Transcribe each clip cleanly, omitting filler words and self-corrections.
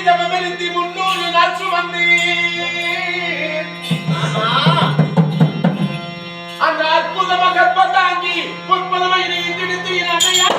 தமமலிந்தி 300 நாள் சுமந்து அந்த அற்புதமாக கற்பதாங்கி பொற்பதமாக இணைந்து அன்னையா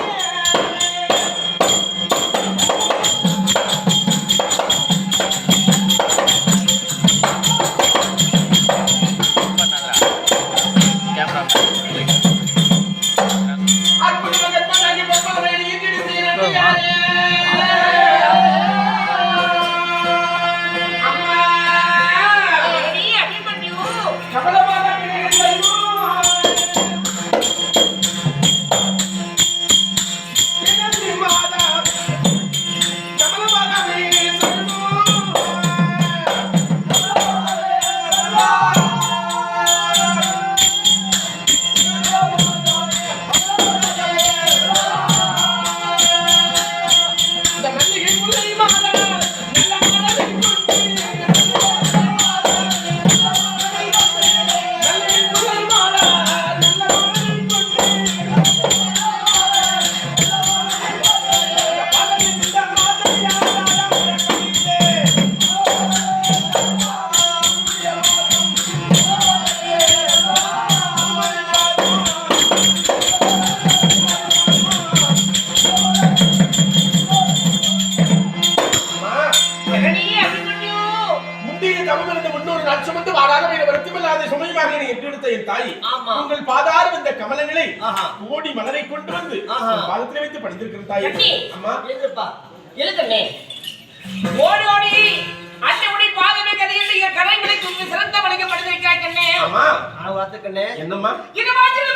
உங்கள் பாதாரம் இந்த கமலங்களை ஓடி மலரை கொண்டு வந்து பாதத்தில் வைத்து பணிந்திருக்கிற தாயே. அம்மா எழுதுப்பா எழுதுனே ஓடி ஓடி அன்னையுடைய பாதமே கதையில கரைகளை தூக்கி சிறந்த வழிக்கு பணிந்திருக்கிறாய் கண்ணே. அம்மா நான் வார்த்தை கண்ணே என்னம்மா இது மாதிரி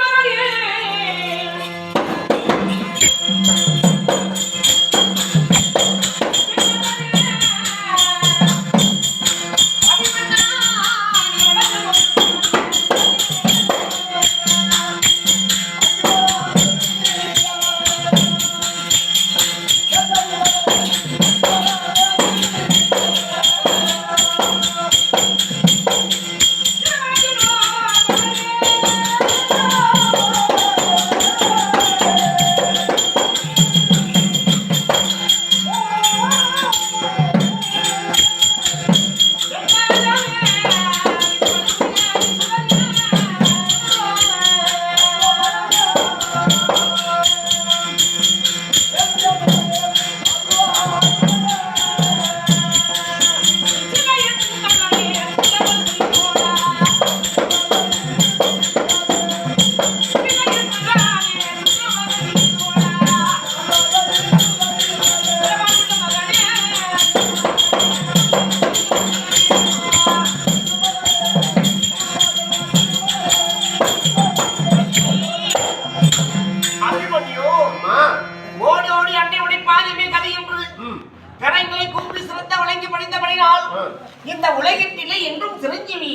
இந்த உலகத்திலே என்றும் சிரஞ்சீவி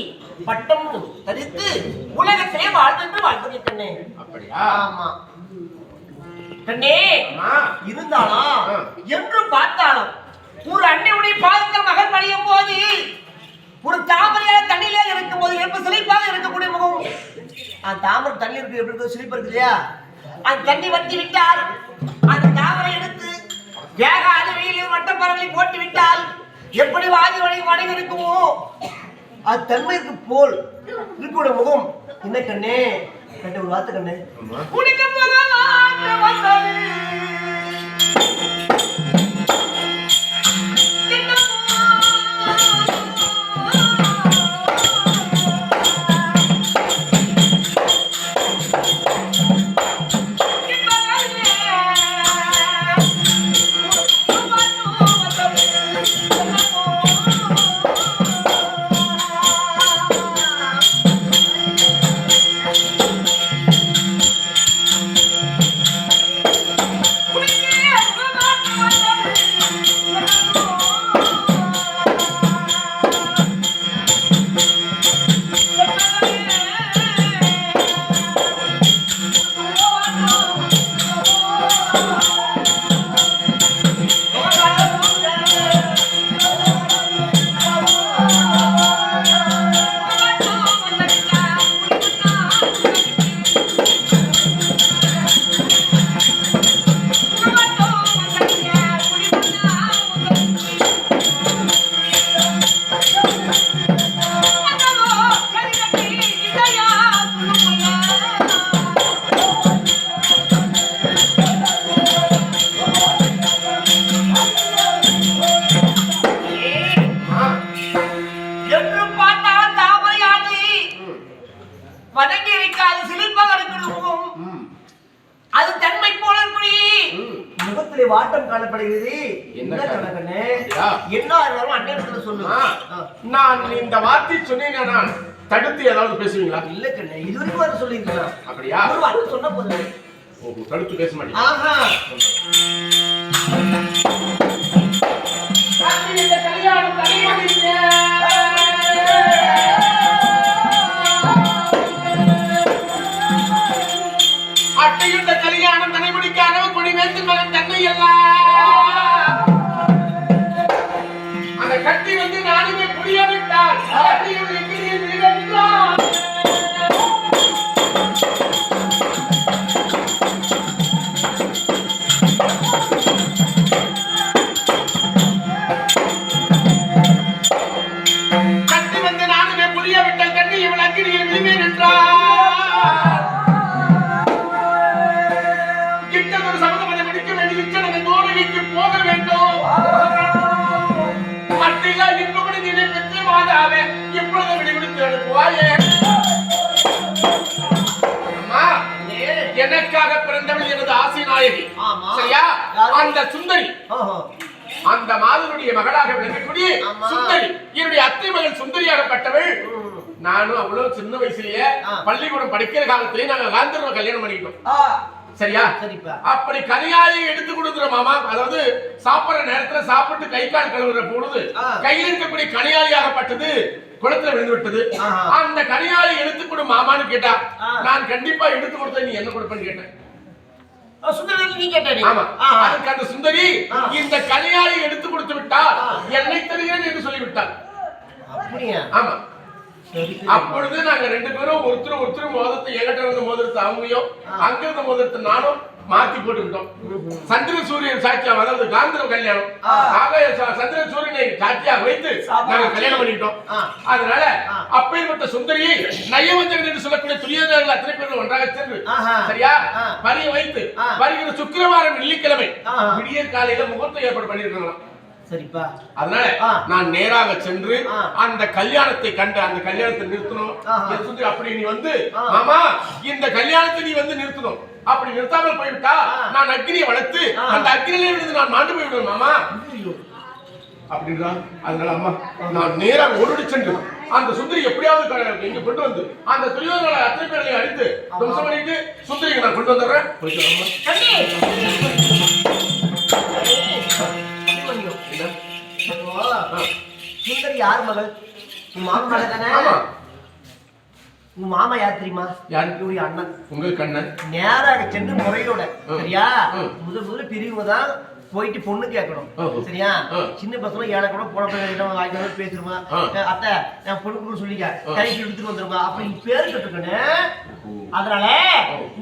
பட்டம் தரித்து உலகத்திலே வாழ்ந்து வாழ்ந்துட்டே. அப்படியா? ஆமா கண்ணே. இருந்தாலும் என்று பார்த்தாலும் ஒரு அன்னையுடைய பாதத்தில் மகன் பணியும் போது ஒரு தாமரையான தண்ணியில இருக்கும் போது எப்ப சிலைப்பாக இருக்கக்கூடிய முகம் அந்த தாமரை தண்ணி இருக்கு எப்படி இருக்கு சிலிப்பு இருக்கு இல்லையா அந்த தண்ணி வத்தி விட்டால் அந்த தாமரை எடுத்து வேக அது வெயிலில் வட்டப்பறவை போட்டு விட்டால் எப்படி வாதி வணங்கி இருக்குமோ அது தன்மைக்கு போல் இருக்கோட முகம் என்ன கண்ணே கண்ட ஒரு வார்த்தை கண்ணே சொல்லப்படுகிறது. என்ன கண்ணே? என்ன ஆனாலும் அண்ணன் சொல்லு. நான் இந்த வார்த்தை சொன்னீங்க, நான் தடுத்து ஏதாவது பேசுவீங்களா? இல்ல கண்ணே, இதுவரைக்கும் வர சொல்லிருக்கா. அப்படியா? ஒரு வார்த்தை சொன்னா போதும். ஓ, தடுத்து பேச மாட்டீங்க. ஆஹா. இந்த கல்யாணம் தலைவலிங்க. அட்டையுண்ட கல்யாணம் நடைமுடிக்காக கொடிவேந்து மகன் தன்னை எல்லாம் அந்த கட்டி வந்து நானுமே புரிய விட்டால் கட்டி வந்து நானுமே புரிய விட்டால் கட்டி இவள் அக்கினியில் விழுவேன் என்றார். போக வேண்டும். மத்தியில இன்னொரு நிலை பெற்று மாதாவே எப்பொழுது விடுவித்து அனுப்புவாயே. அம்மா, எனக்காக பிறந்தவள் எனது ஆசை நாயகி. சரியா? அந்த சுந்தரி, அந்த மாதனுடைய மகளாக விளங்கக்கூடிய சுந்தரி, என்னுடைய அத்தை மகள் சுந்தரியாகப்பட்டவள். நானும் அவ்வளவு சின்ன வயசுலயே பள்ளிக்கூடம் படிக்கிற காலத்திலேயே நாங்க காந்தர்வ கல்யாணம் பண்ணிக்கிட்டோம். சரியா? அப்படி கனியாளியை எடுத்து கொடுக்குற மாமா, அதாவது சாப்பிடுற நேரத்துல சாப்பிட்டு கை கால் கழுவுற பொழுது கையில் இருக்கக்கூடிய கனியாளியாகப்பட்டது குளத்துல விழுந்து விட்டது. அந்த கனியாளி எடுத்து கொடு மாமான்னு கேட்டா, நான் கண்டிப்பா எடுத்து கொடுத்த நீ என்ன கொடுப்பேன்னு கேட்டேன். அதுக்கு அந்த சுந்தரி இந்த கனியாளி எடுத்து கொடுத்து விட்டால் என்னை தருகிறேன் என்று சொல்லிவிட்டார். ஆமா. அப்பொழுது நாங்க ரெண்டு பேரும் ஒருத்தர் மோதிரத்தை எங்கிட்ட இருந்த மோதிரத்தை அவங்களையும் அங்க இருந்த மோதிரத்தை நானும் மாத்தி போட்டுக்கிட்டோம். சந்திர சூரியன் சாட்சியா, அதாவது காந்தர்வ கல்யாணம். சந்திர சூரியனை சாட்சியாக வைத்து நாங்க கல்யாணம் பண்ணிக்கிட்டோம். அதனால அப்பேற்பட்ட சுந்தரியை நயவஞ்சகன் என்று சொல்லக்கூடிய துரியோதனர்கள் அத்தனை பேரும் ஒன்றாக சென்று, சரியா, பரிய வைத்து வருகிற சுக்கிரவாரம் வெள்ளிக்கிழமை விடிய காலையில முகூர்த்த ஏற்பாடு பண்ணிருக்காங்களாம். சரிப்பா. அதனால நான் நேராக சென்று அந்த கல்யாணத்தை கண்டு அந்த கல்யாணத்தை நிறுத்தணும். சுந்தரி, அப்படி நீ வந்து மாமா இந்த கல்யாணத்தை நீ வந்து நிறுத்தணும். அப்படி நிறுத்தாமல் போய்விட்டா நான் அக்னியை வளர்த்து அந்த அக்னியில இருந்து நான் மாண்டு போய்விடுவேன் மாமா அப்படின்றா. அதனால அம்மா நான் நேராக ஓடி சென்று அந்த சுந்தரி எப்படியாவது இங்க கொண்டு வந்து அந்த துரியோதனர்களை அத்தனை பேரையும் அடித்து துவம்சம் பண்ணிட்டு சுந்தரிக்கு நான் கொண்டு வந்துடுறேன். சுந்தரி யார் மகள்? உன் மாமா மகள் தானே? உன் மாமா யார் தெரியுமா? யாருடைய அண்ணன், உங்களுக்கு அண்ணன். நேராக சென்று முறையோட, சரியா, முதல்ல பிரிவுதான் போயிட்டு பொண்ணு கேட்கணும். சரியா? சின்ன பசங்க ஏழை கூட போன வாங்கி பேசுருமா, அத்தை நான் பொண்ணு சொல்லிக்க கைக்கு எடுத்துட்டு வந்துருமா அப்படி பேரு கட்டுக்கணும். அதனால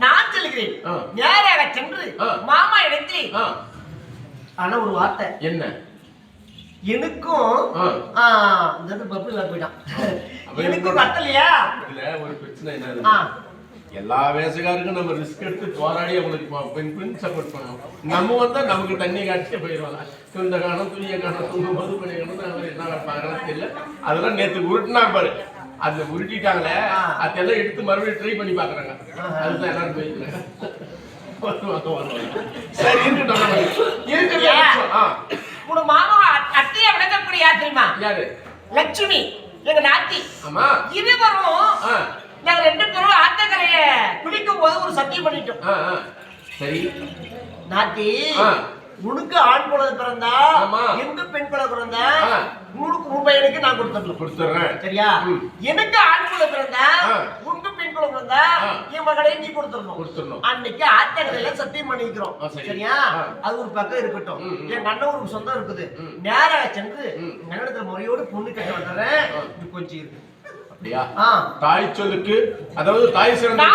நான் சொல்லுகிறேன், நேராக சென்று மாமா எடுத்து. ஆனா ஒரு வார்த்தை என்ன, எனக்கும் எனக்கும் கட்டலையா? இதுல ஒரு பிரச்சனை என்ன, எல்லா வேசகாருக்கும் நம்ம ரிஸ்க் எடுத்து போராடி அவங்களுக்கு பெண் சப்போர்ட் பண்ணணும். நம்ம வந்தா நமக்கு தண்ணி காட்சியே போயிடுவாங்க. இந்த காலம் துணிய காலம் மது பண்ணி அவர் என்ன பார்க்கறது தெரியல. அதெல்லாம் நேற்று உருட்டுனா பாரு, அதுல உருட்டிட்டாங்களே அதெல்லாம் எடுத்து மறுபடியும் ட்ரை பண்ணி பாக்குறாங்க. அதுதான் எல்லாரும் போயிருக்காங்க. சரி இருக்கட்டும். உங்க மாமா அத்தைய விளக்கக்கூடிய யார் தெரியுமா? யாரு? லட்சுமி, எங்க நாட்டி. ஆமா. இருவரும் நாங்க ரெண்டு பேரும் ஆத்தக்கரைய குளிக்கும் போது ஒரு சத்தியம் பண்ணிட்டோம். சரி நாட்டி, உனக்கு ஆண் குழந்தை பிறந்தா எங்க பெண் குழந்தை பிறந்தா உனக்கு உன் பையனுக்கு நான் கொடுத்துறேன். சரியா? எனக்கு ஆண் குழந்தை பிறந்தா உனக்கு பெண் குழந்தை பிறந்தா என் மகளை நீ கொடுத்துடணும். அன்னைக்கு ஆத்தக்கரையில சத்தியம் பண்ணிக்கிறோம். சரியா? அது ஒரு பக்கம் இருக்கட்டும். என் கண்ணூருக்கு சொந்தம் இருக்குது. நேராக சென்று நிலத்துல முறையோடு பொண்ணு கட்ட வந்துடுறேன். கொஞ்சம் இருக்கு. தாய் சொல்லுக்கு, அதாவது தாய் சிறந்த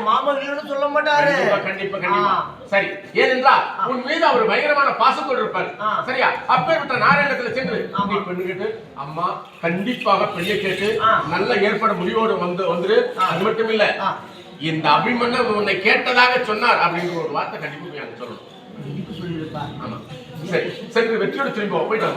மாமா சொல்ல மாட்டாரு. கண்டிப்பா கண்டிப்பா. சரி, ஏனென்றால் உன் மீது அவர் பயங்கரமான பாசத்தோடு இருப்பார். சரியா? அப்பேற்பட்ட நாராயணத்துல சென்று நீ பெண்ணு கேட்டு, அம்மா கண்டிப்பாக பெண்ணை கேட்டு நல்ல ஏற்பாடு முடிவோடு வந்துரு. அது மட்டும் இல்ல, இந்த அபிமன்யு உன்னை கேட்டதாக சொன்னார் அப்படிங்கிற ஒரு வார்த்தை கண்டிப்பா எனக்கு சொல்லணும். ஆமா, சரி, சென்று வெற்றியோடு திரும்பி போயிட்டு